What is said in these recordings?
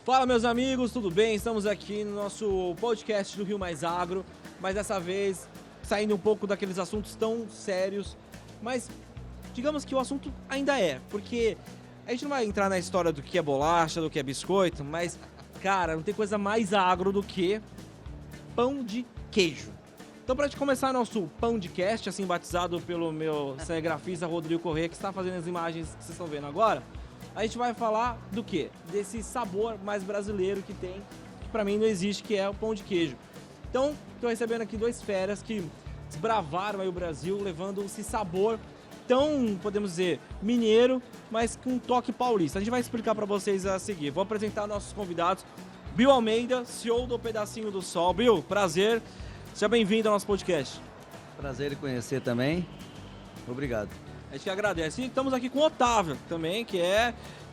Fala, meus amigos, tudo bem? Estamos aqui no nosso podcast do Rio Mais Agro, mas dessa vez saindo um pouco daqueles assuntos tão sérios, mas digamos que o assunto ainda porque a gente não vai entrar na história do que é bolacha, do que é biscoito, mas, cara, não tem coisa mais agro do que pão de queijo. Então, para gente começar nosso pão de cast, assim batizado pelo meu cinegrafista Rodrigo Corrêa, que está fazendo as imagens que vocês estão vendo agora, a gente vai falar do quê? Desse sabor mais brasileiro que tem, que para mim não existe, que é o pão de queijo. Então, estou recebendo aqui dois feras que desbravaram aí o Brasil, levando esse sabor tão, podemos dizer, mineiro, mas com um toque paulista. A gente vai explicar para vocês a seguir. Vou apresentar nossos convidados. Bill Almeida, CEO do Pedacinho do Sol. Bill, prazer. Seja bem-vindo ao nosso podcast. Prazer em conhecer também. Obrigado. A gente que agradece. E estamos aqui com o Otávio também, que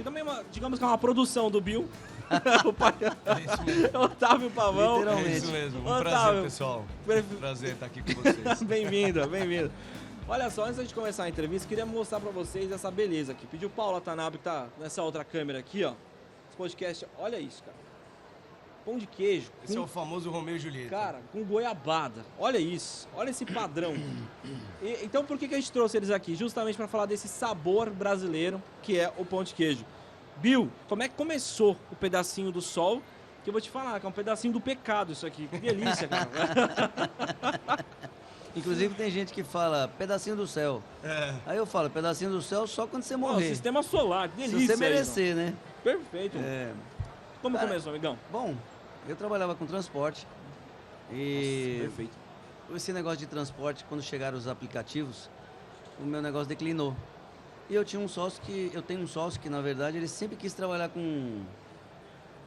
também digamos que é uma produção do Bill. O pai... É isso mesmo. Otávio Pavão. Literalmente. É isso mesmo. Um Otávio. prazer, pessoal. Prazer estar aqui com vocês. Bem-vindo, bem-vindo. Olha só, antes de começar a entrevista, queria mostrar pra vocês essa beleza aqui. Pediu o Paulo Atanabe, que tá nessa outra câmera aqui, ó. Esse podcast, olha isso, cara. Pão de queijo. Esse é o famoso Romeu e Julieta. Cara, com goiabada. Olha isso. Olha esse padrão. Então, por que a gente trouxe eles aqui? Justamente para falar desse sabor brasileiro, que é o pão de queijo. Bill, como é que começou o Pedacinho do Sol? Que eu vou te falar, que é um pedacinho do pecado isso aqui. Que delícia, cara. Inclusive tem gente que fala pedacinho do céu. É. Aí eu falo pedacinho do céu só quando você Ó, morrer. sistema solar, que delícia. Se você aí, merecer, né? irmão. Perfeito. É. Como Cara, começou, amigão? Bom, eu trabalhava com transporte e Nossa, perfeito. esse negócio de transporte, quando chegaram os aplicativos, o meu negócio declinou. E eu tenho um sócio que na verdade ele sempre quis trabalhar com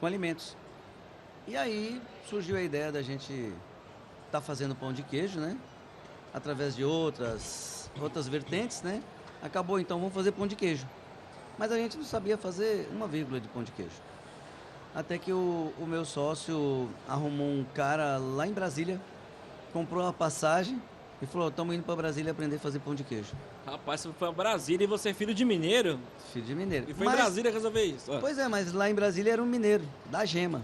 alimentos. E aí surgiu a ideia da gente estar fazendo pão de queijo, né? Através de outras vertentes, né? Acabou, então, vamos fazer pão de queijo. Mas a gente não sabia fazer uma vírgula de pão de queijo. Até que o meu sócio arrumou um cara lá em Brasília, comprou uma passagem e falou, estamos indo para Brasília aprender a fazer pão de queijo. Rapaz, você foi pra Brasília e você é filho de mineiro? Filho de mineiro. E foi em Brasília resolver isso? Ó. Pois é, mas lá em Brasília era um mineiro, da Gema.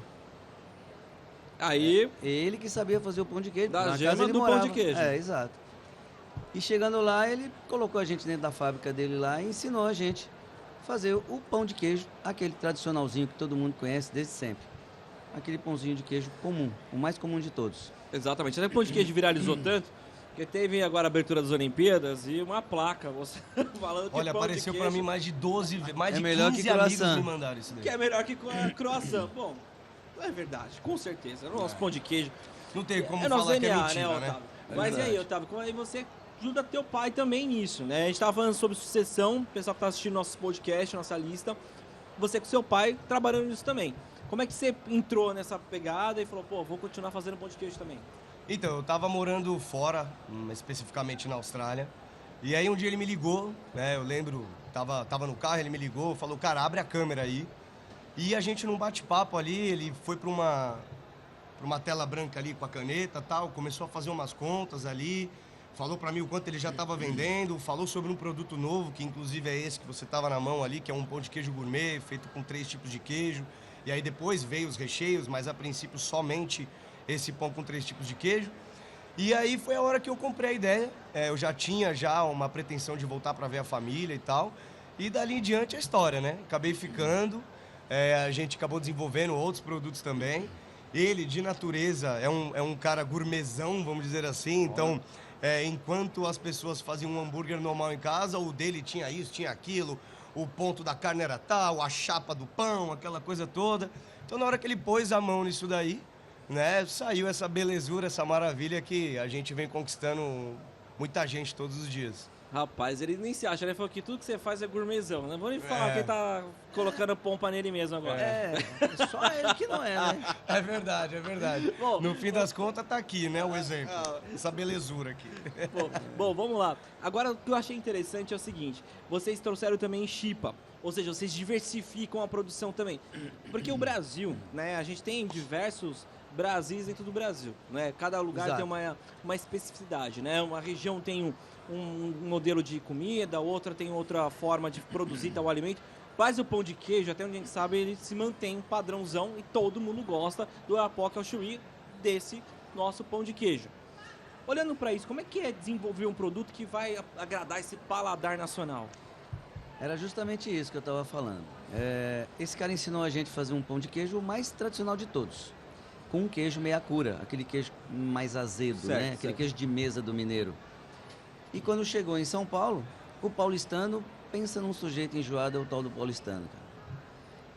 Aí, Ele que sabia fazer o pão de queijo. Da Na Gema casa ele do pão morava. de queijo. É, exato. E chegando lá, ele colocou a gente dentro da fábrica dele lá e ensinou a gente a fazer o pão de queijo, aquele tradicionalzinho que todo mundo conhece desde sempre. Aquele pãozinho de queijo comum, o mais comum de todos. exatamente. Até o pão de queijo viralizou tanto que teve agora a abertura das Olimpíadas e uma placa você falando que Olha, pão de apareceu queijo pra mim mais de 12, mais É de melhor 15 que amigos croissant. me mandaram isso daí. que é melhor que croissant. Bom, é verdade, com certeza. O nosso pão de queijo Não tem como é nosso falar que é DNA, mentira, né, né? Otávio? É Mas e aí, verdade. Otávio, como aí você ajuda teu pai também nisso, né? A gente tava falando sobre sucessão, o pessoal que tá assistindo nossos podcasts, nossa lista, você com seu pai trabalhando nisso também. Como é que você entrou nessa pegada e falou, pô, vou continuar fazendo pão de queijo também? Então, eu tava morando fora, especificamente na Austrália. E aí um dia ele me ligou, né? Eu lembro, tava no carro, ele me ligou, falou, cara, abre a câmera aí. E a gente num bate-papo ali, ele foi pra uma tela branca ali com a caneta e tal, começou a fazer umas contas ali, falou pra mim o quanto ele já estava vendendo, falou sobre um produto novo, que inclusive é esse que você tava na mão ali, que é um pão de queijo gourmet, feito com 3 tipos de queijo. E aí depois veio os recheios, mas a princípio somente esse pão com 3 tipos de queijo. E aí foi a hora que eu comprei a ideia. Eu já tinha uma pretensão de voltar para ver a família e tal. E dali em diante a história, né? Acabei ficando, a gente acabou desenvolvendo outros produtos também. Ele, de natureza, é um cara gourmetzão, vamos dizer assim. Então, enquanto as pessoas faziam um hambúrguer normal em casa, o dele tinha isso, tinha aquilo. O ponto da carne era tal, a chapa do pão, aquela coisa toda. Então, na hora que ele pôs a mão nisso daí, né, saiu essa belezura, essa maravilha que a gente vem conquistando muita gente todos os dias. Rapaz, ele nem se acha, né? Falou que tudo que você faz é gourmetzão, né? Vou nem falar que ele tá colocando pompa nele mesmo agora. Só ele que não é, né? É verdade, é verdade. Bom, No fim das contas, tá aqui, né, o exemplo. Essa belezura aqui. Bom, vamos lá. Agora, o que eu achei interessante é o seguinte. Vocês trouxeram também chipa. Ou seja, vocês diversificam a produção também. Porque o Brasil, né? A gente tem diversos Brasis dentro do Brasil, né? Cada lugar Exato. tem uma especificidade, né? Uma região tem um modelo de comida, outra tem outra forma de produzir tal alimento. Mas o pão de queijo, até onde a gente sabe, ele se mantém um padrãozão e todo mundo gosta do Oiapoque ao Chuí, desse nosso pão de queijo. Olhando para isso, como é que é desenvolver um produto que vai agradar esse paladar nacional? Era justamente isso que eu estava falando. Esse cara ensinou a gente a fazer um pão de queijo o mais tradicional de todos. Com um queijo meia cura, aquele queijo mais azedo, Certo, né? Aquele certo. queijo de mesa do mineiro. E quando chegou em São Paulo, o paulistano pensa num sujeito enjoado, é o tal do paulistano, cara.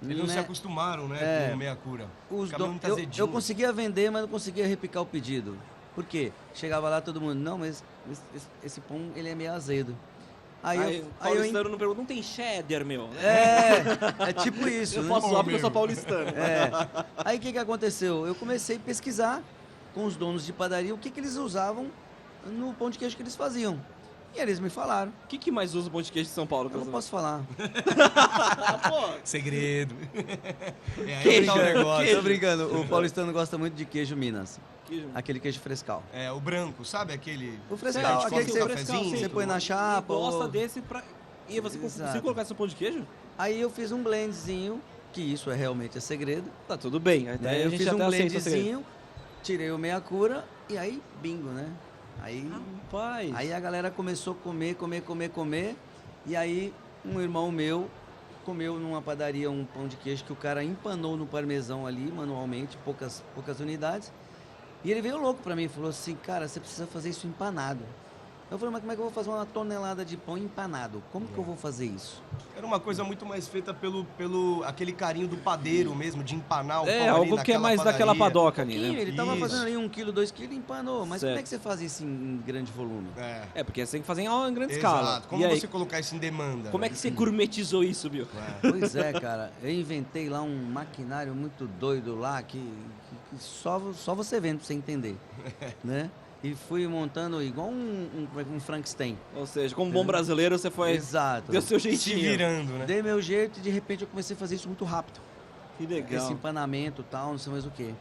Eles não se Né? acostumaram, né, com meia cura. Fica muito azedinho. Eu conseguia vender, mas não conseguia repicar o pedido. Por quê? Chegava lá todo mundo, não, mas esse pão ele é meio azedo. Aí paulistano não pergunta, não tem cheddar, meu? É tipo isso, Eu né? posso usar porque eu sou paulistano. Aí o que aconteceu? Eu comecei a pesquisar com os donos de padaria o que eles usavam no pão de queijo que eles faziam. E eles me falaram. O que mais usa o pão de queijo de São Paulo? Eu não posso falar. Segredo. Aí Queijo, que tá o negócio. Tô brincando. O paulistano gosta muito de queijo Minas. Queijo. Aquele queijo frescal. O branco, sabe aquele... O frescal, Certo, aquele que coloca você, um cafezinho, você põe na E chapa. gosta ou- desse pra... E você conseguiu Exato. colocar seu pão de queijo? Aí eu fiz um blendzinho, que isso é realmente segredo. Tá tudo bem. Né? Até a Eu gente fiz um até aceita o segredo. blendzinho, tirei o meia cura e aí bingo, né? Rapaz. Aí a galera começou a comer. E aí um irmão meu comeu numa padaria um pão de queijo que o cara empanou no parmesão ali, manualmente, poucas unidades. E ele veio louco pra mim e falou assim, cara, você precisa fazer isso empanado. Eu falei, mas como é que eu vou fazer uma tonelada de pão empanado? Como que eu vou fazer isso? Era uma coisa muito mais feita pelo aquele carinho do padeiro mesmo, de empanar o pão É, ali algo que é naquela mais daquela padaria. padoca ali, Ih, né? ele tava Isso. fazendo ali 1 quilo, 2 quilos e empanou. Mas como Certo. é que você faz isso em grande volume? É, porque você tem que fazer em grande escala. Exato. Como E aí, você colocar isso em demanda? como é que você gourmetizou isso, Bill? Pois é, cara. Eu inventei lá um maquinário muito doido lá que só você vendo pra você entender, né? E fui montando igual um Frankenstein. Ou seja, como bom brasileiro, você foi... Exato. Deu seu Se jeitinho. virando, né? Dei meu jeito e de repente eu comecei a fazer isso muito rápido. Que legal. Esse empanamento e tal, não sei mais o quê.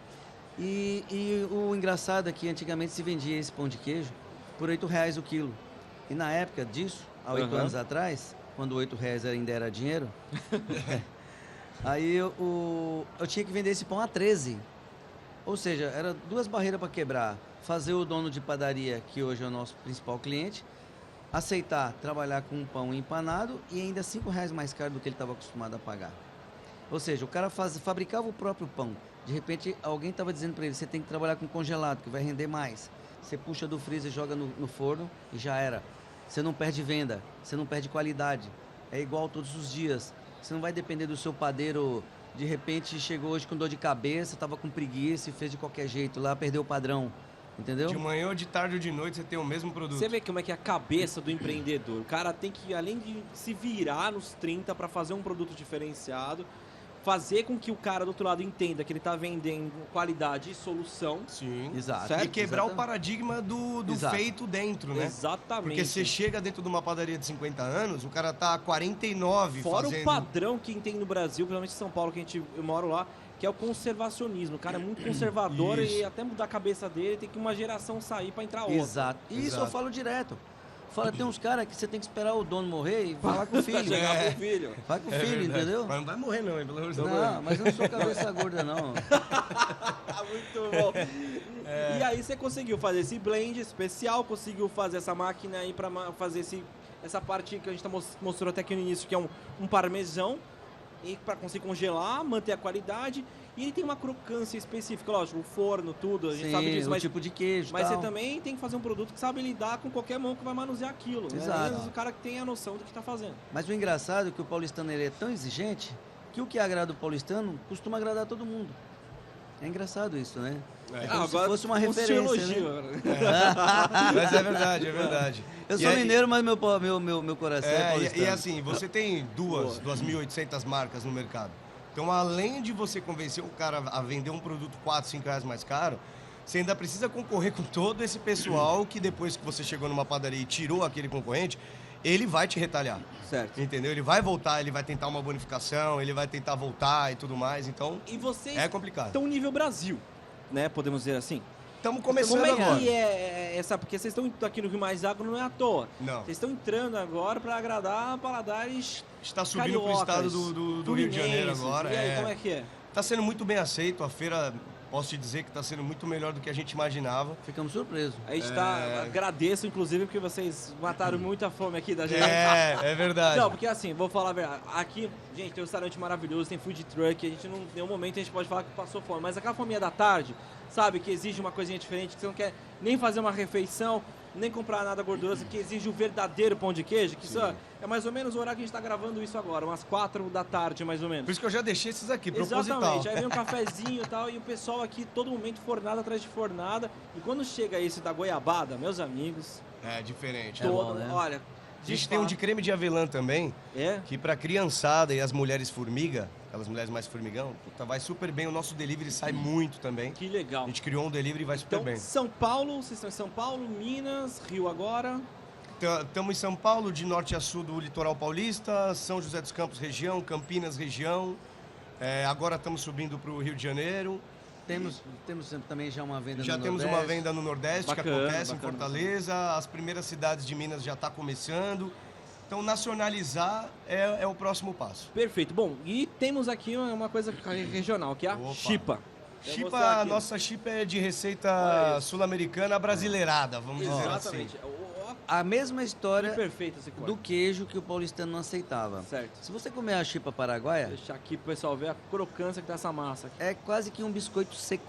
E o engraçado é que antigamente se vendia esse pão de queijo por R$8 o quilo. E na época disso, há 8 Aham. anos atrás, quando R$8 ainda era dinheiro, aí eu tinha que vender esse pão a 13. Ou seja, era 2 barreiras para quebrar. Fazer o dono de padaria, que hoje é o nosso principal cliente, aceitar trabalhar com um pão empanado e ainda R$5 mais caro do que ele estava acostumado a pagar. Ou seja, o cara fabricava o próprio pão. De repente, alguém estava dizendo para ele, você tem que trabalhar com congelado, que vai render mais. Você puxa do freezer, joga no forno e já era. Você não perde venda, você não perde qualidade. É igual todos os dias. Você não vai depender do seu padeiro. De repente, chegou hoje com dor de cabeça, estava com preguiça e fez de qualquer jeito lá, perdeu o padrão. Entendeu? De manhã ou de tarde ou de noite você tem o mesmo produto. Você vê como é que é a cabeça do empreendedor. O cara tem que, além de se virar nos 30 para fazer um produto diferenciado, fazer com que o cara do outro lado entenda que ele está vendendo qualidade e solução. Sim. Exato. Certo? E quebrar o Exatamente. paradigma do Exato. feito dentro, né? Exatamente. Porque você chega dentro de uma padaria de 50 anos, o cara tá há 49 Fora fazendo... o padrão que tem no Brasil, principalmente em São Paulo, que eu moro lá, que é o conservacionismo. O cara é muito conservador Isso. e até mudar a cabeça dele tem que uma geração sair para entrar outra. Exato. E isso eu Exato. falo direto. Fala, tem uns caras que você tem que esperar o dono morrer e falar com o filho. Chegar pro filho. Vai com o É filho, verdade. entendeu? Mas não vai morrer não, hein? Pelo amor de Deus. Não, mas eu não sou cabeça gorda, não. Muito bom. E aí você conseguiu fazer esse blend especial, conseguiu fazer essa máquina aí pra fazer essa parte que a gente mostrou até aqui no início, que é um parmesão, e para conseguir congelar, manter a qualidade. E ele tem uma crocância específica, lógico, o forno, tudo, a gente Sim, sabe disso, o mas, tipo de queijo mas tal. você também tem que fazer um produto que sabe lidar com qualquer mão que vai manusear aquilo. Né? Exato. Às vezes o cara que tem a noção do que está fazendo. Mas o engraçado é que o paulistano ele é tão exigente que o que agrada o paulistano costuma agradar todo mundo. É engraçado isso, né? É. como se fosse uma referência, elogio, né? Mas é verdade, é verdade. Eu E sou aí- mineiro, mas meu coração é, paulistano. e assim, você tem 2.800 marcas no mercado. Então, além de você convencer o cara a vender um produto R$4, R$5 mais caro, você ainda precisa concorrer com todo esse pessoal que depois que você chegou numa padaria e tirou aquele concorrente, ele vai te retalhar. Certo. Entendeu? Ele vai voltar, ele vai tentar uma bonificação, ele vai tentar voltar e tudo mais. Então, E vocês é complicado. estão nível Brasil, né? Podemos dizer assim. estamos começando Como é agora. que é essa... Porque vocês estão aqui no Rio Mais Agro, não é à toa. Não. Vocês estão entrando agora para agradar paladares Está subindo para o estado do Rio de Janeiro agora. E aí, como é que é? Está sendo muito bem aceito. A feira, posso te dizer que está sendo muito melhor do que a gente imaginava. Ficamos surpresos. A gente agradeço, inclusive, porque vocês mataram muita fome aqui da gente. É verdade. Não, porque assim, vou falar a verdade. Aqui, gente, tem um restaurante maravilhoso, tem food truck, a gente não, em nenhum momento a gente pode falar que passou fome. Mas aquela fominha da tarde, sabe, que exige uma coisinha diferente, que você não quer nem fazer uma refeição, nem comprar nada gorduroso, que exige o verdadeiro pão de queijo, que isso é mais ou menos o horário que a gente tá gravando isso agora, umas 4 da tarde, mais ou menos. Por isso que eu já deixei esses aqui, proposital. Exatamente, aí vem um cafezinho e tal, e o pessoal aqui, todo momento, fornada atrás de fornada. E quando chega esse da goiabada, meus amigos, É diferente. todo, bom, né? olha... A gente tem um de creme de avelã também, que pra criançada e as mulheres formiga, aquelas mulheres mais formigão, puta, vai super bem. O nosso delivery sai muito também. Que legal. A gente criou um delivery e vai super Então, bem. São Paulo, vocês estão em São Paulo, Minas, Rio agora. Estamos em São Paulo, de norte a sul do litoral paulista, São José dos Campos região, Campinas região. Agora estamos subindo para o Rio de Janeiro. Temos também já uma venda Já no temos Nordeste. uma venda no Nordeste Bacana, que acontece bacana. em Fortaleza. As primeiras cidades de Minas já está começando. Então, nacionalizar é o próximo passo. Perfeito. Bom, e temos aqui uma coisa regional, que é a Opa. chipa. Vou Chipa, mostrar a aqui. nossa chipa é de Olha receita isso. sul-americana brasileirada, vamos dizer Exatamente. assim. A mesma história Perfeito esse corte. do queijo que o paulistano não aceitava. Certo. Se você comer a chipa paraguaia, Deixar aqui pro pessoal ver a crocância que tá essa massa aqui. é quase que um biscoito seco.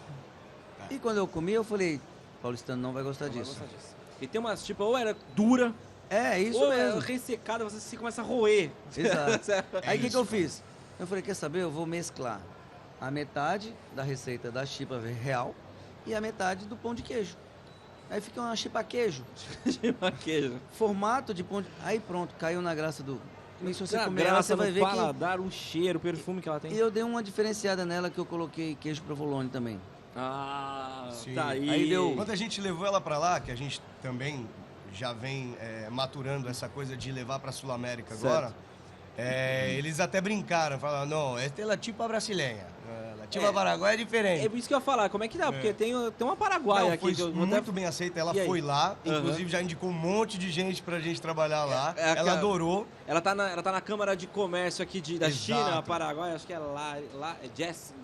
E quando eu comi, eu falei, paulistano não vai gostar Não vai disso. gostar disso. E tem umas chipa, ou era dura, É, isso ou mesmo. é ressecada, você se começa a roer. Exato. Aí o que isso, eu fiz? Eu falei, quer saber? Eu vou mesclar a metade da receita da chipa real e a metade do pão de queijo. Aí fica uma chipa queijo. Chipa queijo. Formato de pão de... Aí pronto, caiu na graça do... E se você A comer ela, graça você vai no ver que... paladar, o cheiro, o perfume que ela tem. E eu dei uma diferenciada nela que eu coloquei queijo provolone também. Ah, Sim. tá aí. Aí deu- Quando a gente levou ela para lá, que a gente também já vem maturando essa coisa de levar para Sul América agora, eles até brincaram, falaram, não, esta é a chipa brasileira, a chipa paraguaia é diferente. É isso que eu ia falar, como é que dá? Porque tem uma paraguaia Não, aqui foi que eu vou até... muito bem aceita, ela E aí? foi lá, Aham. inclusive já indicou um monte de gente pra gente trabalhar lá, É aquela- ela adorou. Ela tá na Câmara de Comércio aqui da Exato. China, a Paraguai, acho que é lá é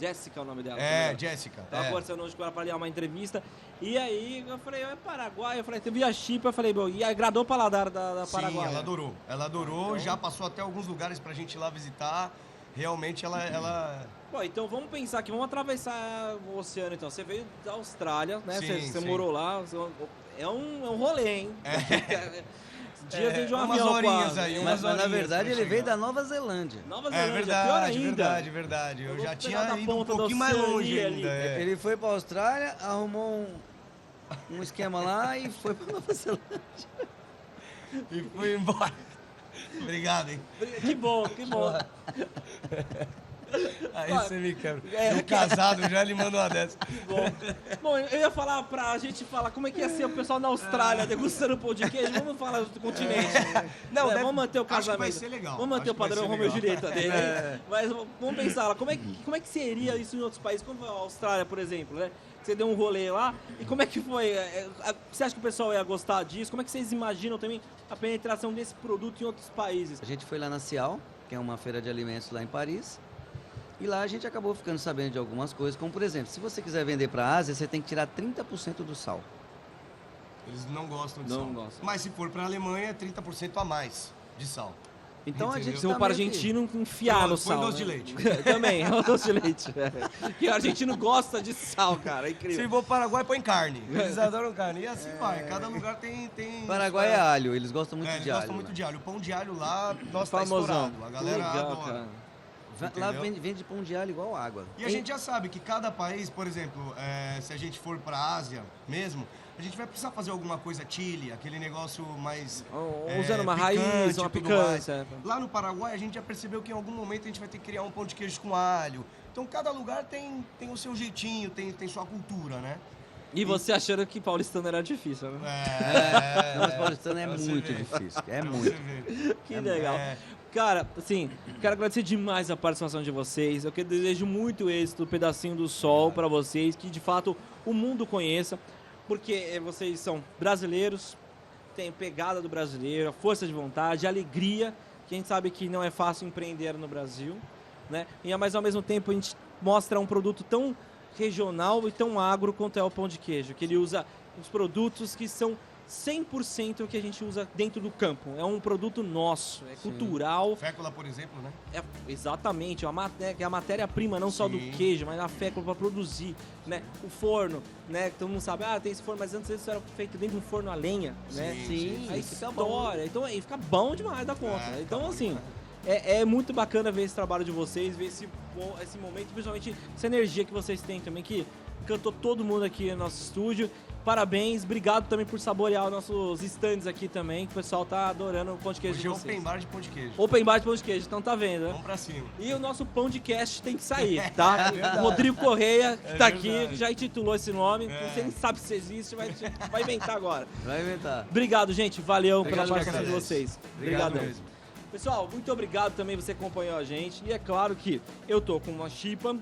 Jéssica é o nome dela. Jéssica. Tava conversando hoje com ela pra ler uma entrevista. E aí eu falei, é Paraguai, eu falei, teve a chipa, eu falei, bom, e agradou o paladar da Sim, Paraguai. ela adorou, Então- já passou até alguns lugares pra gente ir lá visitar, realmente ela Bom, então vamos pensar aqui, vamos atravessar o oceano então. Você veio da Austrália, né? Sim, Você sim. morou lá. É um rolê, hein? Dias dentro de um umas avião horinhas quase. aí, É. umas Mas na horinhas verdade pra ele veio chegar. da Nova Zelândia. Nova É Zelândia, pior verdade, ainda. verdade. Eu Eu já vou pegar tinha da ido um ponta da pouquinho mais longe Oceania ainda. ali. Ele foi pra Austrália, arrumou um esquema lá e foi pra Nova Zelândia. E fui embora. Obrigado, hein? Que bom, que bom. Aí Ó, você me quebra. é, Eu casado já, ele mandou uma dessa. Bom, eu ia falar pra gente falar como é que ia ser o pessoal na Austrália degustando pão de queijo. Vamos falar do continente. Não, deve- Vamos manter o acho que casamento. vai ser legal. Vamos manter Acho o padrão que vai ser Romeu e legal. Julieta dele. Mas vamos pensar lá, como é que seria isso em outros países? Como a Austrália, por exemplo, né? Você deu um rolê lá. E como é que foi? Você acha que o pessoal ia gostar disso? Como é que vocês imaginam também a penetração desse produto em outros países? A gente foi lá na Cial, que é uma feira de alimentos lá em Paris. E lá a gente acabou ficando sabendo de algumas coisas, como por exemplo, se você quiser vender para a Ásia, você tem que tirar 30% do sal. Eles não gostam de Não sal. gostam. Mas se for pra Alemanha, é 30% a mais de sal. Então a Entendeu? gente Se eu tá vou para meio que- argentino, enfiar no Põe sal. doce de né? leite. Também, é o doce de leite. Porque o argentino gosta de sal, cara. É Se incrível. for para Paraguai, põe carne. Eles adoram carne. E assim vai. Cada lugar tem... Paraguai é alho, eles gostam muito eles de alho. gostam muito lá. de alho. O pão de alho lá, nossa, tá Famosão. estourado. A galera Legal, adora. cara. Lá Entendeu? vende pão de alho igual água. E a gente já sabe que cada país, por exemplo, se a gente for para a Ásia mesmo, a gente vai precisar fazer alguma coisa chile, aquele negócio mais Usando uma picante raiz, e uma tudo picância. mais. Lá no Paraguai, a gente já percebeu que em algum momento a gente vai ter que criar um pão de queijo com alho. Então cada lugar tem o seu jeitinho, tem sua cultura, né? E você achando que paulistano era difícil, né? Não, mas paulistano é Você muito vê. difícil. É Pra muito. você ver. Que legal. Cara, assim, quero agradecer demais a participação de vocês. Eu desejo muito êxito, um pedacinho do sol pra vocês, que de fato o mundo conheça. porque vocês são brasileiros, tem pegada do brasileiro, a força de vontade, a alegria, que a gente sabe que não é fácil empreender no Brasil, né? Mas ao mesmo tempo a gente mostra um produto tão regional e tão agro quanto é o pão de queijo, que ele usa os produtos que são 100% o que a gente usa dentro do campo. É um produto nosso, é cultural. Fécula, por exemplo, né? Exatamente, é a matéria-prima não só do queijo, mas a fécula para produzir, né? O forno, né? Todo mundo sabe, tem esse forno, mas antes isso era feito dentro de um forno a lenha, né? Sim, Fica bom. Então aí fica bom demais da conta. Então assim, é muito bacana ver esse trabalho de vocês, ver esse momento, principalmente essa energia que vocês têm também, que cantou todo mundo aqui no nosso estúdio. Parabéns, obrigado também por saborear os nossos stands aqui também, que o pessoal tá adorando o pão de queijo Hoje de é vocês. open bar de pão de queijo. Open bar de pão de queijo, então tá vendo, né? Vamos pra cima. E o nosso pão de cast tem que sair, tá? Rodrigo Correia, que tá aqui, que já intitulou esse nome, não sei nem sabe se existe, vai inventar agora. Vai inventar. Obrigado, gente, valeu pela Obrigado, participação de agradeço. vocês. Obrigado Obrigadão. mesmo. Pessoal, muito obrigado também, você acompanhou a gente. E é claro que eu tô com uma chipa,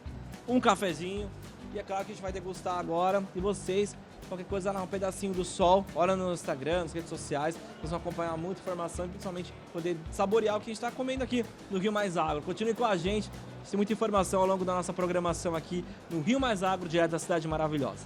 um cafezinho, e é claro que a gente vai degustar agora. E vocês, qualquer coisa lá, um pedacinho do sol, olha no Instagram, nas redes sociais, vocês vão acompanhar muita informação e principalmente poder saborear o que a gente está comendo aqui no Rio Mais Agro. Continue com a gente, tem muita informação ao longo da nossa programação aqui no Rio Mais Agro, direto da Cidade Maravilhosa.